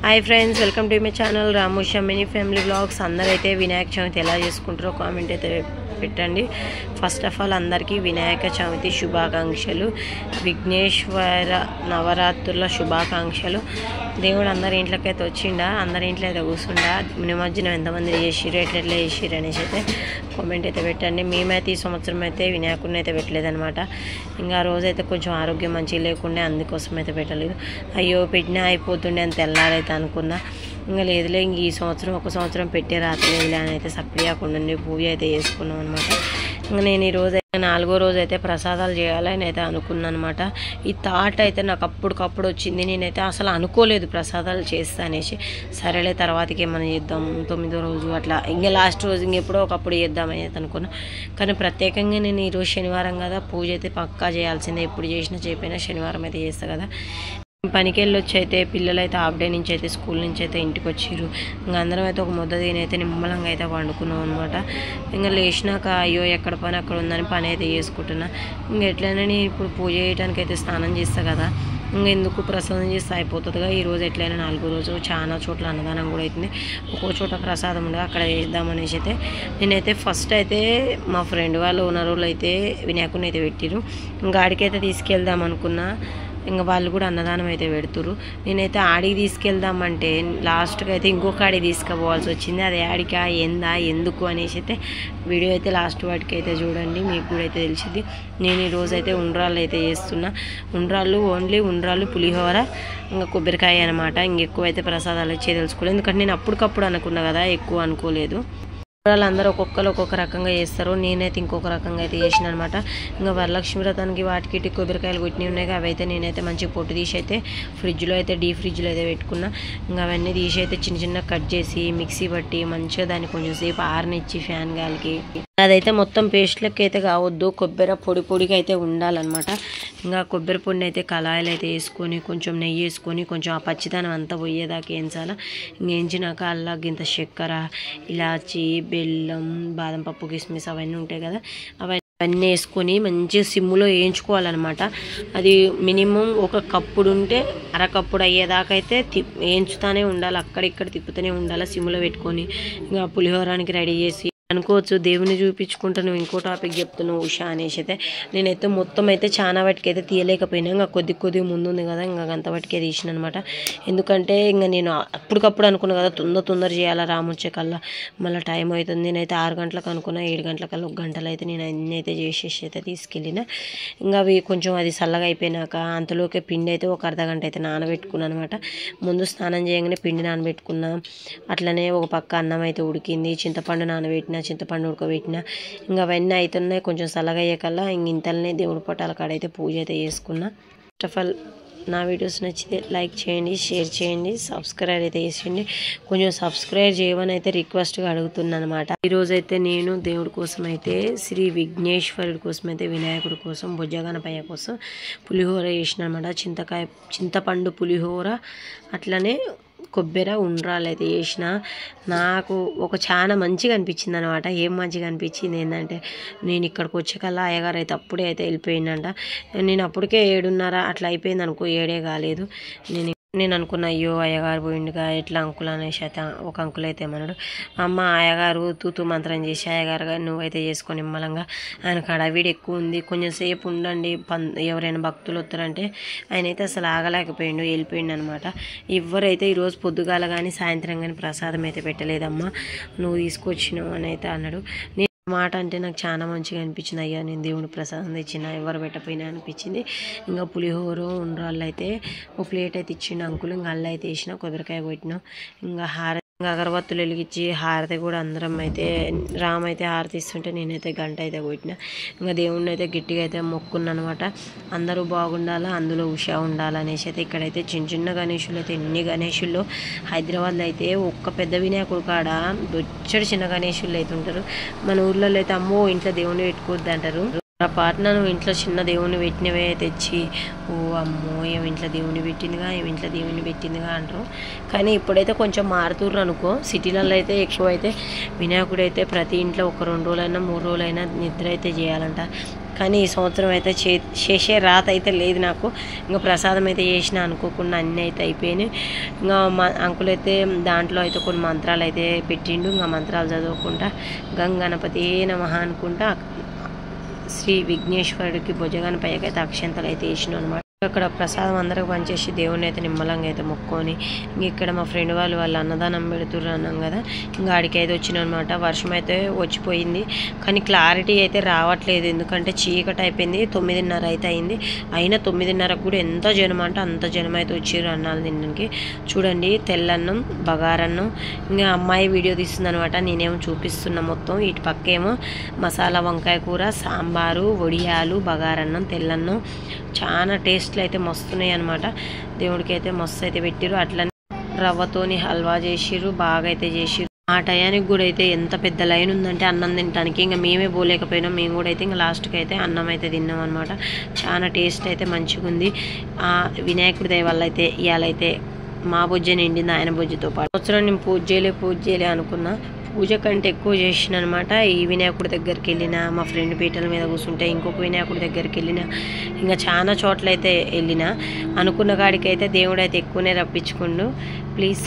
High friends welcome to my channel Ramusha mini family vlogs अंदर विनायक चविति एला चेसुकुंटारो कामेंट పెట్టండి। ఫస్ట్ ఆఫ్ ఆల్ అందరికీ వినాయక చవితి శుభాకాంక్షలు, విఘ్నేశ్వర నవరాత్రుల శుభాకాంక్షలు। దేవుడు అందరి ఇంట్లోకి అయితే వచ్చిండా, అందరి ఇంట్లో అయితే కూర్చుండా, నిమజ్జనం ఎంతమంది చేసిరు, ఎట్లా చేసిరు అనేసి అయితే కామెంట్ అయితే పెట్టండి। మేమైతే ఈ సంవత్సరం అయితే వినాయకుడిని అయితే పెట్టలేదన్నమాట। ఇంకా రోజు అయితే కొంచెం ఆరోగ్యం మంచిగా లేకుండే, అందుకోసం అయితే పెట్టలేదు। అయ్యో పెట్టినా అయిపోతుండే అని తెల్లారైతే అనుకున్నా, ఇంకా లేదులే ఇంక ఈ సంవత్సరం ఒక సంవత్సరం పెట్టే రాత్రిలేదులే అని అయితే సప్లియాకుండా పూజ అయితే చేసుకున్నాం అనమాట। ఇంకా నేను ఈ రోజు నాలుగో రోజు అయితే ప్రసాదాలు చేయాలని అయితే అనుకున్నాను అనమాట। ఈ థాట్ అయితే నాకు అప్పటికప్పుడు వచ్చింది, నేనైతే అసలు అనుకోలేదు ప్రసాదాలు చేస్తా అనేసి। సరేలే తర్వాతకి ఏమైనా చేద్దాం, 9వ రోజు అట్లా ఇంకా లాస్ట్ రోజు ఇంకెప్పుడో ఒకప్పుడు చేద్దామని అయితే అనుకున్నా। కానీ ప్రత్యేకంగా నేను ఈరోజు శనివారం కదా, పూజ అయితే పక్కా చేయాల్సిందే, ఎప్పుడు చేసినా చేయకపోయినా శనివారం అయితే చేస్తా కదా। పనికి వెళ్ళొచ్చి అయితే పిల్లలు అయితే హాఫ్ డే నుంచి అయితే స్కూల్ నుంచి అయితే ఇంటికి వచ్చారు। ఇంకా అందరం అయితే ఒక ముద్ద తినైతే నిమ్మలంగా అయితే వండుకున్నాం అనమాట। ఇంకా లేచినాక అయ్యో ఎక్కడ పని అక్కడ ఉందని పని అయితే చేసుకుంటున్నా। ఇంకా ఎట్లయినా నేను ఇప్పుడు పూజ చేయడానికి అయితే స్నానం చేస్తా కదా, ఇంకా ఎందుకు ప్రసాదం చేస్తే అయిపోతుందిగా। ఈరోజు ఎట్లయినా 4వ రోజు చాలా చోట్ల అన్నదానం కూడా అవుతుంది, ఒక్కో చోట ప్రసాదం ఉండదు, అక్కడ చేద్దామనేసి అయితే నేనైతే ఫస్ట్ అయితే మా ఫ్రెండ్ వాళ్ళు ఓనర్ వాళ్ళు అయితే వినాయకుడిని అయితే పెట్టిరు। ఇంకా ఆడికైతే తీసుకెళ్దాం అనుకున్నా, ఇంకా వాళ్ళు కూడా అన్నదానం అయితే పెడుతురు। నేనైతే ఆడికి తీసుకెళ్దామంటే లాస్ట్కి అయితే ఇంకొక ఆడికి తీసుకుపోవాల్సి వచ్చింది। అది ఆడికా ఏందా ఎందుకు అనేసి అయితే వీడియో అయితే లాస్ట్ వాటికి అయితే చూడండి, మీకు కూడా అయితే తెలిసింది। నేను ఈరోజు అయితే ఉండ్రాళ్ళు అయితే చేస్తున్నా, ఉండ్రాళ్ళు ఓన్లీ ఉండ్రాళ్ళు పులిహోర ఇంకా కొబ్బరికాయ అనమాట। ఇంకెక్కువ అయితే ప్రసాదాలు వచ్చే తెలుసుకోలేదు, ఎందుకంటే నేను అప్పటికప్పుడు అనుకున్నా కదా, ఎక్కువ అనుకోలేదు। వాళ్ళందరూ ఒక్కొక్కరు ఒక్కొక్క రకంగా చేస్తారు, నేనైతే ఇంకొక రకంగా అయితే చేసిన అనమాట। ఇంకా వరలక్ష్మి వ్రతానికి వాటికి కొబ్బరికాయలు కొట్టినవి ఉన్నాయి, అవి అయితే నేనైతే మంచిగా పొట్టు తీసి అయితే ఫ్రిడ్జ్లో అయితే డీప్ ఫ్రిడ్జ్లో అయితే పెట్టుకున్నా। ఇంకా అవన్నీ తీసి అయితే చిన్న చిన్న కట్ చేసి మిక్సీ పట్టి మంచిగా దాన్ని కొంచెం సేపు ఆరనిచ్చి ఫ్యాన్ గాలికి, అదైతే మొత్తం పేస్ట్ లెక్క అయితే కావద్దు, కొబ్బరి పొడి పొడిగా అయితే ఉండాలన్నమాట। ఇంకా కొబ్బరి పొడిని అయితే కళాయిలు అయితే వేసుకొని కొంచెం నెయ్యి వేసుకొని కొంచెం ఆ పచ్చిదనం అంతా పోయేదాకా వేయించాలి। వేయించినాక అల్లా గింత చక్కెర, ఇలాచి, బెల్లం, బాదం పప్పు, కిస్మిస్ అవన్నీ ఉంటాయి కదా, అవన్నీ వేసుకొని మంచిగా సిమ్ములో వేయించుకోవాలన్నమాట। అది మినిమం ఒక కప్పుడు ఉంటే అరకప్పుడు అయ్యేదాకా అయితే వేయించుతూనే ఉండాలి, అక్కడిక్కడ తిప్పుతూనే ఉండాలి సిమ్ములో పెట్టుకొని। ఇంకా పులిహోరానికి రెడీ చేసి అనుకోవచ్చు దేవుని చూపించుకుంటా నువ్వు ఇంకో టాపిక్ చెప్తున్నావు ఉషా అనేసి అయితే నేనైతే మొత్తం అయితే చాలా వాటికి అయితే తీయలేకపోయినా, ఇంకా కొద్ది ముందు ఉంది కదా, ఇంకా అంత వాటికే తీసిన అనమాట। ఎందుకంటే ఇంకా నేను అప్పటికప్పుడు అనుకున్నా కదా, తొందర చేయాలా రామొచ్చే కల్లా మళ్ళీ టైం అవుతుంది। నేనైతే 6 గంటలకు అనుకున్నా, 7 గంటలకల్లా 1 గంటలో అయితే నేను అన్నీ అయితే చేసేసి అయితే తీసుకెళ్ళిన। ఇంకా అవి కొంచెం అది చల్లగా అయిపోయినాక అంతలోకే పిండి అయితే ఒక అర్ధగంట అయితే నానబెట్టుకున్నాను అనమాట। ముందు స్నానం చేయగానే పిండి నానబెట్టుకున్నా, అట్లనే ఒక పక్క అన్నం అయితే ఉడికింది, చింతపండు నానబెట్టిన, చింతపండు ఉడకబెట్టిన, ఇంకా అవన్నీ అవుతున్నాయి కొంచెం చల్లగా అయ్యేకల్లా ఇంక ఇంతలోనే దేవుడి పటాల కాడైతే పూజ అయితే చేసుకున్నా। ఫస్ట్ ఆఫ్ ఆల్ నా వీడియోస్ నచ్చితే లైక్ చేయండి, షేర్ చేయండి, సబ్స్క్రైబ్ అయితే చేసేయండి, కొంచెం సబ్స్క్రైబ్ చేయమని అయితే రిక్వెస్ట్గా అడుగుతున్నాను అనమాట। ఈరోజైతే నేను దేవుడి కోసం అయితే శ్రీ విఘ్నేశ్వరుడి కోసం అయితే వినాయకుడి కోసం బుజ్జగణపయ్య కోసం పులిహోర చేసిన అనమాట। చింతపండు పులిహోర అట్లనే కొబ్బరి ఉండ్రాలు అయితే చేసిన। నాకు ఒక చాలా మంచిగా అనిపించింది అనమాట। ఏం మంచిగా అనిపించింది ఏంటంటే, నేను ఇక్కడికి వచ్చేకల్లా అయ్యగారు అయితే అప్పుడే అయితే వెళ్ళిపోయిందంట। నేను అప్పటికే 7:30 అట్లా అయిపోయింది అనుకో, 7 కాలేదు। నేను అనుకున్నా అయ్యో అయ్యగారు పోయిండుగా ఎట్లా అంకుల్ అనేసి అయితే ఒక అంకుల్ అయితే ఏమన్నాడు, అమ్మ అయ్యగారు తూతు మంత్రం చేసి అయ్యగారు నువ్వైతే చేసుకొని నిమ్మలంగా, ఆయనకు హడావిడి ఎక్కువ ఉంది, కొంచెం సేపు ఉండండి ఎవరైనా భక్తులు వస్తారంటే ఆయన అయితే అసలు ఆగలేకపోయిండు, వెళ్ళిపోయిండు అనమాట। ఎవరైతే ఈరోజు పొద్దుగాల కానీ సాయంత్రం కానీ ప్రసాదం అయితే పెట్టలేదమ్మా, నువ్వు తీసుకొచ్చినావు అని అయితే అన్నాడు। మాట అంటే నాకు చాలా మంచిగా అనిపించింది, అయ్యా నేను దేవుని ప్రసాదం తెచ్చిన ఎవరు పెట్టపోయినా అనిపించింది। ఇంకా పులిహోర ఉండ్రాళ్ళు అయితే ఒక ప్లేట్ అయితే ఇచ్చిండు అంకులు, ఇంకా అల్ల అయితే వేసిన, కొబ్బరికాయ కొట్టినాం, ఇంకా అగరబత్తులు వెలిగించి హారతి కూడా అందరం అయితే రామ్ అయితే హారతి ఇస్తుంటే నేనైతే గంట అయితే కొట్టిన। ఇంకా దేవుడిని అయితే గట్టిగా అయితే మొక్కున్నాను అనమాట, అందరూ బాగుండాలా, అందులో ఉషా ఉండాలనేసి అయితే ఇక్కడైతే చిన్న గణేషులు అయితే ఎన్ని గణేషుల్లో హైదరాబాద్లో అయితే ఒక్క పెద్ద వినాయకుడు కాడ బొచ్చడి చిన్న గణేషులు అయితే ఉంటారు। మన ఊర్లో అయితే అమ్మో ఇంట్లో దేవుని పెట్టుకోవద్దు అంటారు, ఆ పాటను ఇంట్లో చిన్న దేవుని పెట్టినవే తెచ్చి ఓ అమ్మో ఏమి ఇంట్లో దేవుని పెట్టిందిగా అంటారు। కానీ ఇప్పుడైతే కొంచెం మారుతుర్రు అనుకో, సిటీలలో అయితే ఎక్కువ అయితే వినాయకుడు అయితే ప్రతి ఇంట్లో ఒక 2 రోజులైనా 3 రోజులైనా నిద్ర అయితే చేయాలంట। కానీ ఈ సంవత్సరం అయితే చేసే రాత అయితే లేదు నాకు. ఇంకా ప్రసాదం అయితే చేసిన అనుకోకుండా అన్నీ అయితే అయిపోయినాయి. ఇంకా మా అంకుల్ అయితే దాంట్లో అయితే కొన్ని మంత్రాలు అయితే పెట్టిండు. ఇంకా మంత్రాలు చదువుకుంటా గంగణపతి నమః అనుకుంటా శ్రీ విఘ్నేశ్వరుడికి భుజగణపైకి అయితే అక్షంతలు అయితే వేసినాం అనమాట. అక్కడ ప్రసాదం అందరికి పనిచేసి దేవుని అయితే నిమ్మలంగా అయితే మొక్కుకొని ఇక్కడ మా ఫ్రెండ్ వాళ్ళు అన్నదానం పెడుతుర్రు అన్నాం కదా, ఇంకా ఆడికి అయితే వచ్చినాం అనమాట. వర్షం అయితే వచ్చిపోయింది కానీ క్లారిటీ అయితే రావట్లేదు, ఎందుకంటే చీకటి అయిపోయింది. 9:30 అయితే అయింది. అయినా 9:30కు కూడా ఎంత జనం అంటే అంత జనం అయితే వచ్చారు అన్నాలు తినడానికి. చూడండి తెల్లన్నం బగారన్నం, ఇంకా అమ్మాయి వీడియో తీస్తుంది అనమాట, నేనేమో చూపిస్తున్నా మొత్తం. ఇటు పక్కేమో మసాలా వంకాయ కూర, సాంబారు, వడియాలు, బగారన్నం, తెల్లన్నం. చాలా టేస్ట్లు అయితే మస్తున్నాయి అనమాట. దేవుడికి అయితే మస్తు అయితే పెట్టిరు. అట్లనే రవ్వతోని హల్వా చేసిర్రు, బాగా అయితే చేసిర్రు. ఆ టయానికి కూడా అయితే ఎంత పెద్ద లైన్ ఉందంటే అన్నం తినడానికి. ఇంకా మేమే పోలేకపోయినాం. మేము కూడా అయితే ఇంకా లాస్ట్కి అయితే అన్నం అయితే తిన్నాం అనమాట. చాలా టేస్ట్ అయితే మంచిగా ఉంది. వినాయకుడి దయ వల్ల అయితే ఇవాళైతే మా బుజ్జ నిండింది ఆయన బుజ్జితో పాటు. సంవత్సరం నేను పూజ చేయలే అనుకున్నా, పూజ కంటే ఎక్కువ చేసిన అనమాట. ఈ వినాయకుడి దగ్గరికి వెళ్ళిన, మా ఫ్రెండ్ పీటల మీద కూర్చుంటే ఇంకొక వినాయకుడి దగ్గరికి వెళ్ళిన, ఇంకా చాలా చోట్ల అయితే వెళ్ళిన. అనుకున్న కాడికి అయితే దేవుడు అయితే ఎక్కువనే రప్పించుకుండు. ప్లీజ్